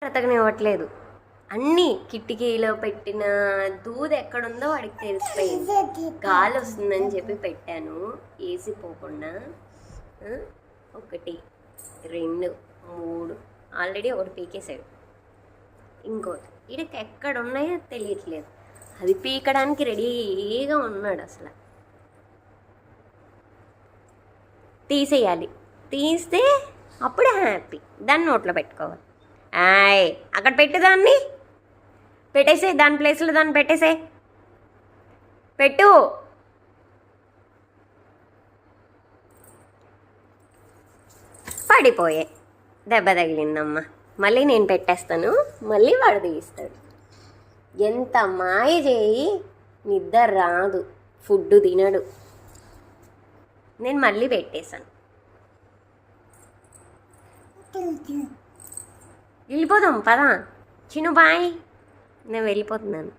బ్రతకనివ్వట్లేదు. అన్నీ కిటికీలో పెట్టిన దూది ఎక్కడుందో వాడికి తెలిసిపోయింది. గాలి వస్తుందని చెప్పి పెట్టాను ఏసీ పోకుండా. 1 2 3 ఆల్రెడీ ఒకటి పీకేసాడు. ఇంకోటి వీడికి ఎక్కడ ఉన్నాయో తెలియట్లేదు. అది పీకడానికి రెడీగా ఉన్నాడు. అసలు తీసేయాలి. తీస్తే అప్పుడు హ్యాపీ. దాన్ని నోట్లో పెట్టుకోవాలి. అక్కడ పెట్టు, దాన్ని పెట్టేసే, దాని ప్లేస్లో దాన్ని పెట్టేసే, పెట్టు. పడిపోయే, దెబ్బ తగిలిందమ్మా. మళ్ళీ నేను పెట్టేస్తాను, మళ్ళీ వాడు తీస్తాడు. ఎంత మాయ చేయి, నిద్ర రాదు, ఫుడ్ తినడు. నేను మళ్ళీ పెట్టేశాను. వెళ్ళిపోదాం పదా చిన్ను, బాయ్. నేను వెళ్ళిపోతున్నాను.